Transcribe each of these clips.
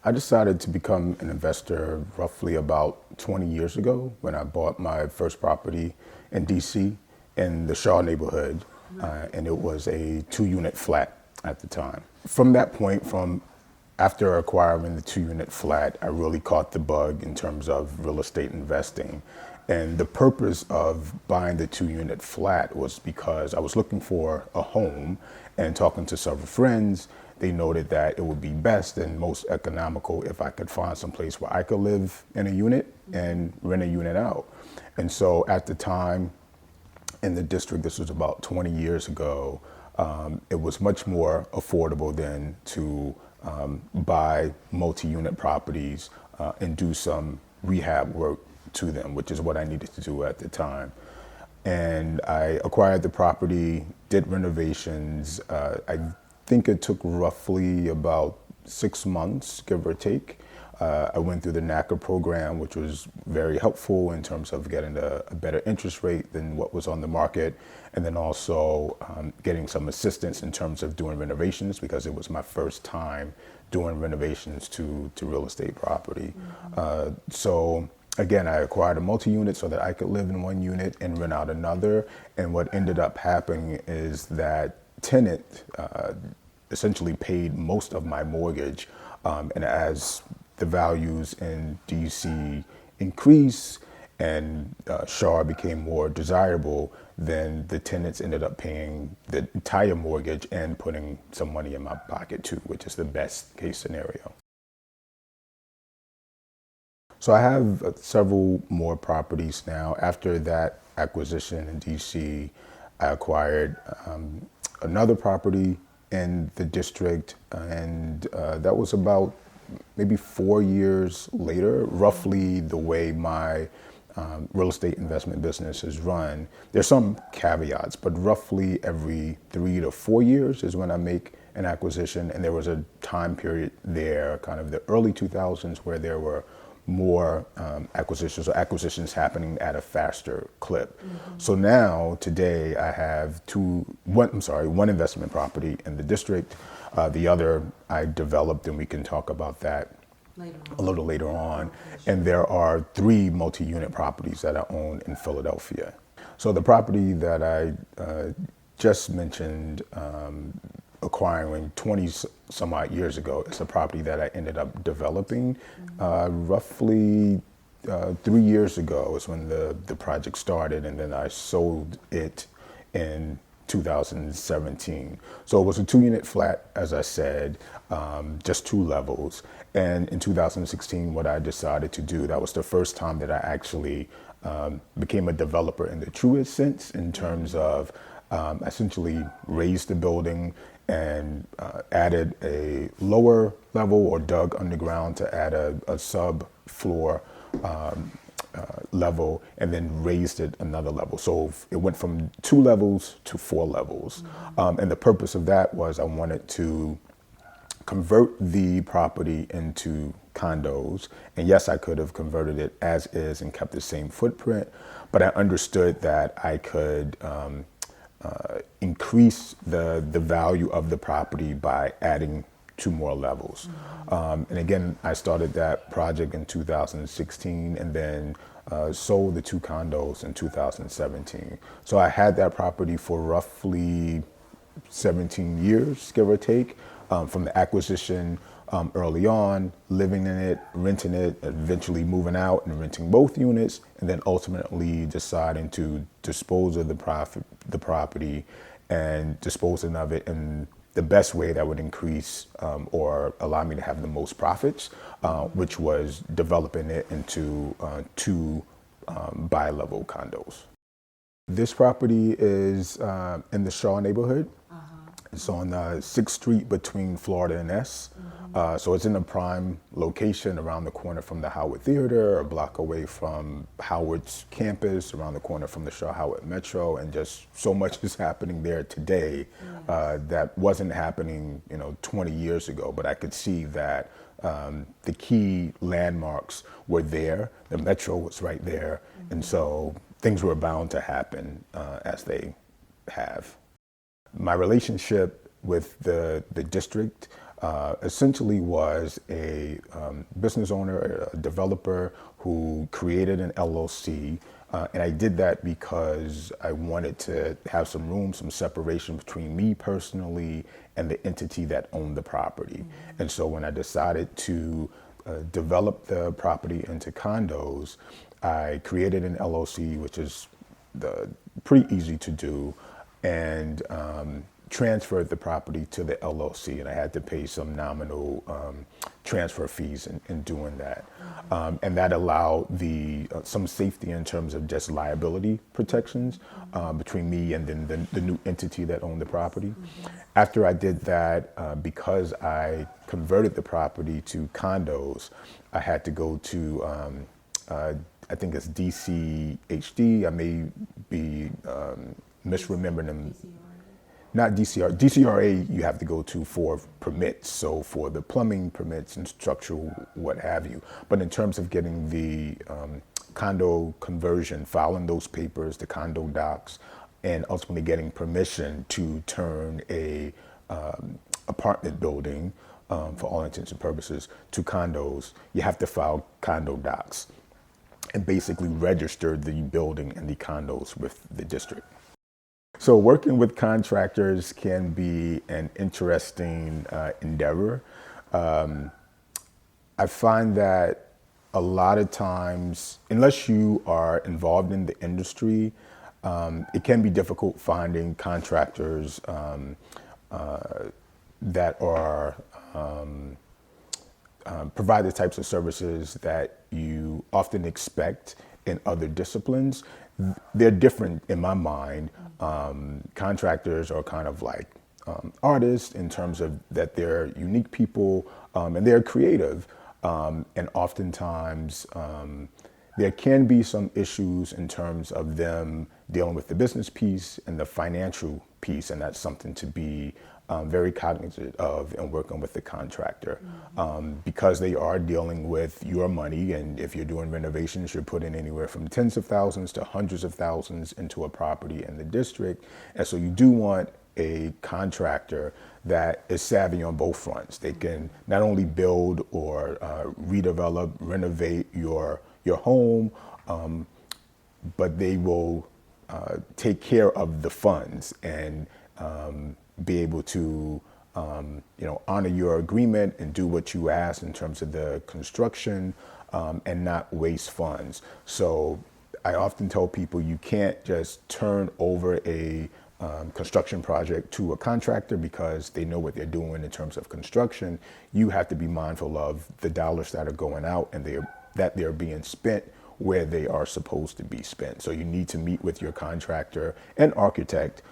I decided to become an investor roughly about 20 years ago when I bought my first property in DC in the Shaw neighborhood, and it was a 2-unit flat at the time. From that point, from after acquiring the 2-unit flat, I really caught the bug in terms of real estate investing. And the purpose of buying the 2-unit flat was because I was looking for a home, and talking to several friends, they noted that it would be best and most economical if I could find some place where I could live in a unit and rent a unit out. And so at the time in the district, this was about 20 years ago, it was much more affordable than to buy multi-unit properties and do some rehab work to them, which is what I needed to do at the time. And I acquired the property, did renovations. I think it took roughly about 6 months, give or take. I went through the NACA program, which was very helpful in terms of getting a better interest rate than what was on the market, and then also getting some assistance in terms of doing renovations, because it was my first time doing renovations to real estate property. So again, I acquired a multi-unit so that I could live in one unit and rent out another. And what ended up happening is that tenant essentially paid most of my mortgage. And as the values in DC increased and Shaw became more desirable, then the tenants ended up paying the entire mortgage and putting some money in my pocket too, which is the best case scenario. So I have several more properties now. After that acquisition in DC, I acquired another property in the district, and that was about maybe 4 years later, roughly the way my real estate investment business is run. There's some caveats, but roughly every 3 to 4 years is when I make an acquisition. And there was a time period there, kind of the early 2000s, where there were more acquisitions, or acquisitions happening at a faster clip. So now, today, I have one investment property in the district. The other I developed, and we can talk about that a little later on. And there are 3 multi-unit properties that I own in Philadelphia. So the property that I just mentioned, acquiring 20 some odd years ago, is a property that I ended up developing roughly 3 years ago is when the project started, and then I sold it in 2017. So it was a 2-unit flat, as I said, just 2 levels. And in 2016, what I decided to do, that was the first time that I actually became a developer in the truest sense, in terms of essentially raised the building and added a lower level, or dug underground to add a sub-floor level, and then raised it another level. So it went from 2 levels to 4 levels. And the purpose of that was I wanted to convert the property into condos. And yes, I could have converted it as is and kept the same footprint, but I understood that I could increase the value of the property by adding 2 more levels. And again, I started that project in 2016, and then sold the 2 condos in 2017. So I had that property for roughly 17 years, give or take, from the acquisition early on, living in it, renting it, eventually moving out and renting both units, and then ultimately deciding to dispose of the property and disposing of it in the best way that would increase or allow me to have the most profits, which was developing it into 2 bi-level condos. This property is in the Shaw neighborhood. It's on 6th Street between Florida and S. So it's in a prime location, around the corner from the Howard Theater, a block away from Howard's campus, around the corner from the Shaw Howard Metro, and just so much is happening there today that wasn't happening, 20 years ago. But I could see that the key landmarks were there. The Metro was right there, and so things were bound to happen as they have. My relationship with the district essentially was a business owner, a developer who created an LLC. And I did that because I wanted to have some room, some separation between me personally and the entity that owned the property. And so when I decided to develop the property into condos, I created an LLC, which is pretty easy to do, and transferred the property to the LLC, and I had to pay some nominal transfer fees in doing that. And that allowed some safety in terms of just liability protections between me and then the new entity that owned the property. After I did that, because I converted the property to condos, I had to go to I think it's DCHD. I may be misremembering them. Not DCR. DCRA you have to go to for permits, so for the plumbing permits and structural what have you. But in terms of getting the condo conversion, filing those papers, the condo docs, and ultimately getting permission to turn a apartment building, for all intents and purposes, to condos, you have to file condo docs and basically register the building and the condos with the district. So working with contractors can be an interesting endeavor. I find that a lot of times, unless you are involved in the industry, it can be difficult finding contractors that are provide the types of services that you often expect in other disciplines. They're different in my mind. Contractors are kind of like artists in terms of that they're unique people and they're creative. And oftentimes there can be some issues in terms of them dealing with the business piece and the financial piece, and that's something to be very cognizant of in working with the contractor, because they are dealing with your money, and if you're doing renovations, you're putting anywhere from tens of thousands to hundreds of thousands into a property in the district, and so you do want a contractor that is savvy on both fronts. They can not only build or redevelop, renovate your home, but they will take care of the funds and be able to honor your agreement and do what you ask in terms of the construction and not waste funds. So I often tell people you can't just turn over a construction project to a contractor because they know what they're doing in terms of construction. You have to be mindful of the dollars that are going out and that they're being spent where they are supposed to be spent. So you need to meet with your contractor and architect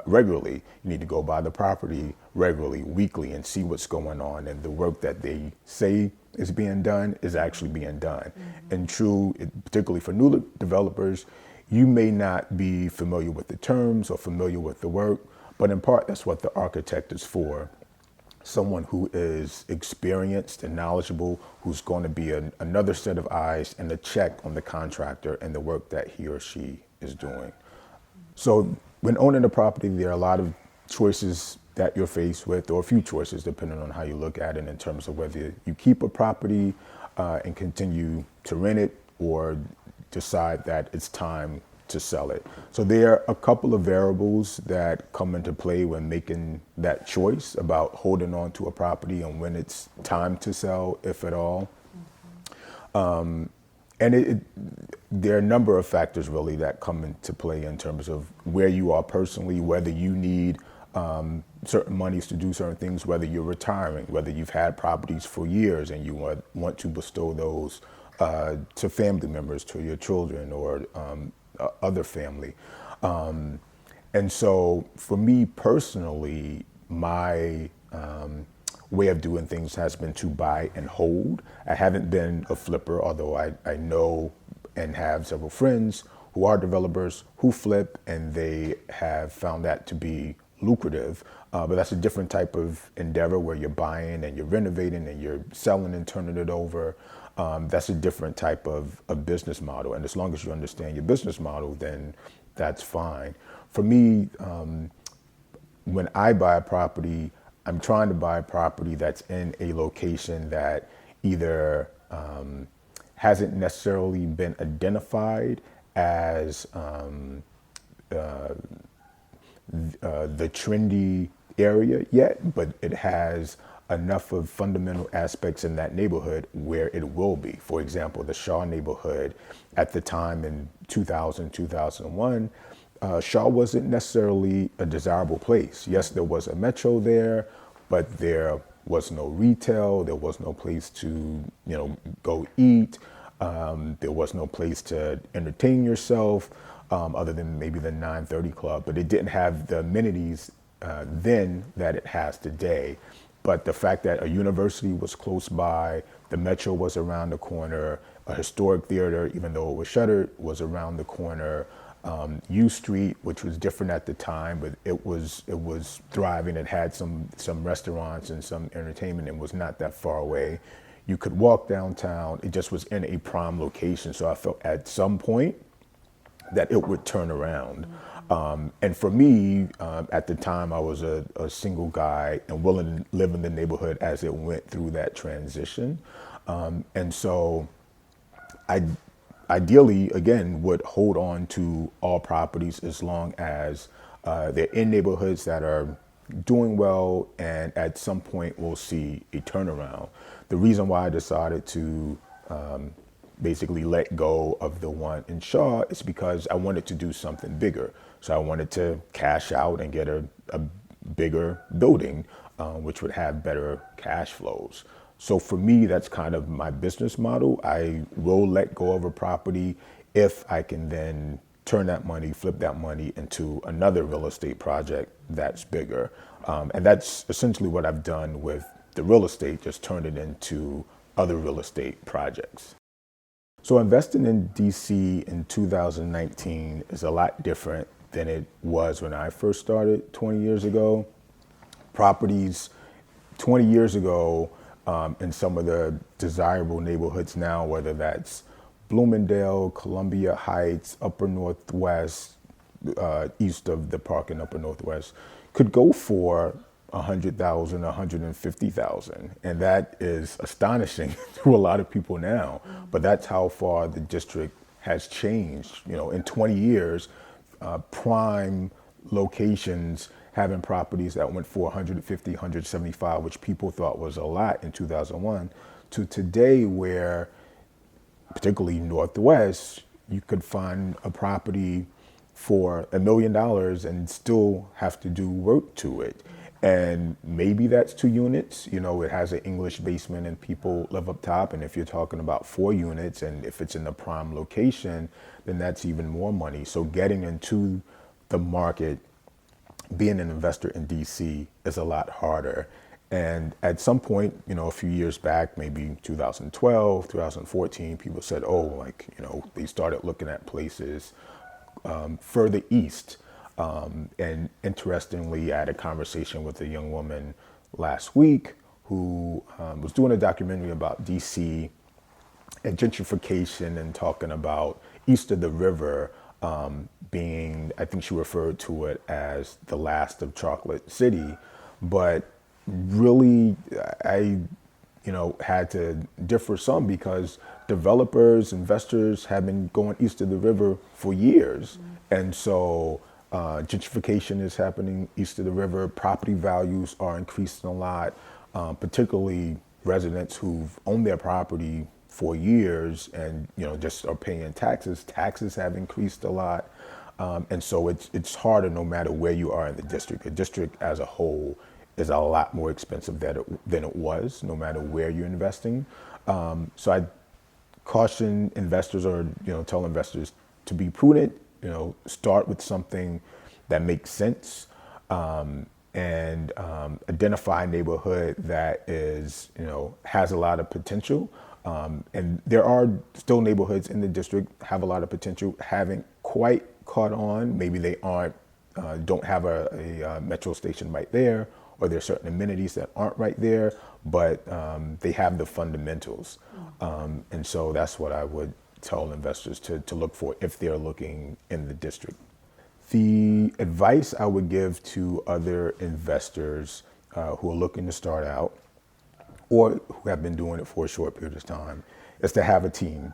regularly. You need to go by the property regularly, weekly, and see what's going on, and the work that they say is being done is actually being done. And true, particularly for new developers, you may not be familiar with the terms or familiar with the work, but in part that's what the architect is for. Someone who is experienced and knowledgeable, who's going to be another set of eyes and a check on the contractor and the work that he or she is doing. So when owning a property, there are a lot of choices that you're faced with, or a few choices depending on how you look at it, in terms of whether you keep a property and continue to rent it, or decide that it's time to sell it. So there are a couple of variables that come into play when making that choice about holding on to a property and when it's time to sell, if at all. And there are a number of factors really that come into play in terms of where you are personally, whether you need certain monies to do certain things, whether you're retiring, whether you've had properties for years and you want to bestow those to family members, to your children or other family. And so for me personally, my way of doing things has been to buy and hold. I haven't been a flipper, although I know and have several friends who are developers who flip, and they have found that to be lucrative. But that's a different type of endeavor where you're buying and you're renovating and you're selling and turning it over. That's a different type of business model. And as long as you understand your business model, then that's fine. For me, when I buy a property, I'm trying to buy property that's in a location that either hasn't necessarily been identified as the trendy area yet, but it has enough of fundamental aspects in that neighborhood where it will be. For example, the Shaw neighborhood at the time in 2000, 2001, Shaw wasn't necessarily a desirable place. Yes, there was a metro there, but there was no retail. There was no place to, go eat. There was no place to entertain yourself other than maybe the 930 Club. But it didn't have the amenities then that it has today. But the fact that a university was close by, the metro was around the corner, a historic theater, even though it was shuttered, was around the corner. U Street, which was different at the time, but it was thriving. It had some restaurants and some entertainment and was not that far away. You could walk downtown. It just was in a prime location. So I felt at some point that it would turn around. And for me, at the time, I was a single guy and willing to live in the neighborhood as it went through that transition. And so I ideally, again, would hold on to all properties as long as they're in neighborhoods that are doing well, and at some point we'll see a turnaround. The reason why I decided to basically let go of the one in Shaw is because I wanted to do something bigger. So I wanted to cash out and get a bigger building, which would have better cash flows. So for me, that's kind of my business model. I will let go of a property if I can then turn that money, flip that money into another real estate project that's bigger. And that's essentially what I've done with the real estate, just turned it into other real estate projects. So investing in DC in 2019 is a lot different than it was when I first started 20 years ago. Properties 20 years ago in some of the desirable neighborhoods now, whether that's Bloomingdale, Columbia Heights, Upper Northwest, east of the park in Upper Northwest, could go for 100,000, 150,000. And that is astonishing to a lot of people now. But that's how far the district has changed. In 20 years, prime locations having properties that went for 150, 175, which people thought was a lot in 2001, to today where, particularly Northwest, you could find a property for $1 million and still have to do work to it. And maybe that's 2 units, it has an English basement and people live up top. And if you're talking about 4 units and if it's in a prime location, then that's even more money. So getting into the market, being an investor in DC is a lot harder. And at some point, a few years back, maybe 2012, 2014, people said, they started looking at places further east. And interestingly, I had a conversation with a young woman last week who was doing a documentary about DC and gentrification and talking about east of the river being, I think she referred to it as the last of Chocolate City. But really, I had to differ some because developers, investors have been going east of the river for years. Mm-hmm. And so gentrification is happening east of the river. Property values are increasing a lot, particularly residents who've owned their property for years and just are paying taxes. Taxes have increased a lot. And so it's harder no matter where you are in the district. The district as a whole is a lot more expensive than it was, no matter where you're investing. So I caution investors or tell investors to be prudent. Start with something that makes sense and identify a neighborhood that is has a lot of potential. And there are still neighborhoods in the district have a lot of potential, haven't quite caught on. Maybe they don't have a metro station right there, or there's certain amenities that aren't right there, but they have the fundamentals. And so that's what I would tell investors to look for if they're looking in the district. The advice I would give to other investors who are looking to start out or who have been doing it for a short period of time is to have a team.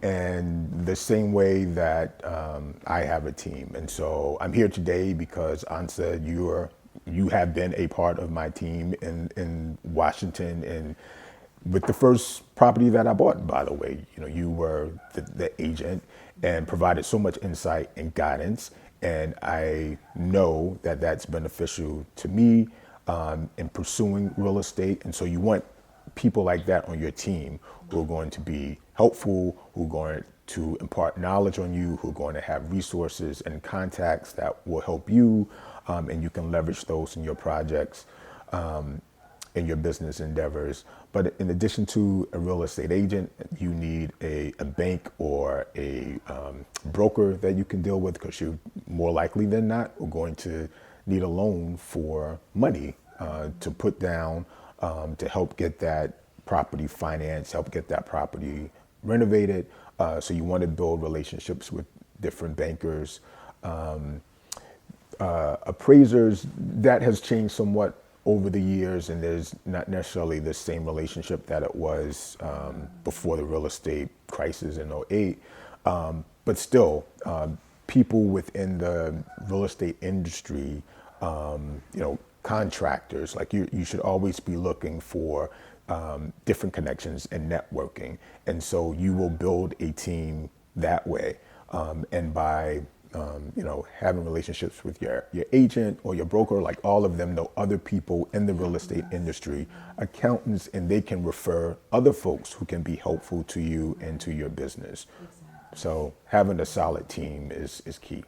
And the same way that I have a team. And so I'm here today because Ansa, you have been a part of my team in Washington and with the first property that I bought, by the way. You were the agent and provided so much insight and guidance. And I know that that's beneficial to me in pursuing real estate. And so you want people like that on your team who are going to be helpful, who are going to impart knowledge on you, who are going to have resources and contacts that will help you, and you can leverage those in your projects, in your business endeavors. But in addition to a real estate agent, you need a bank or a broker that you can deal with, because you're more likely than not are going to need a loan for money to put down to help get that property financed, help get that property renovated. So you want to build relationships with different bankers. Appraisers, that has changed somewhat over the years, and there's not necessarily the same relationship that it was before the real estate crisis in '08. But still, people within the real estate industry, contractors, like you should always be looking for different connections and networking. And so you will build a team that way. And by having relationships with your agent or your broker, like all of them know other people in the real estate industry, accountants, and they can refer other folks who can be helpful to you and to your business. So having a solid team is key.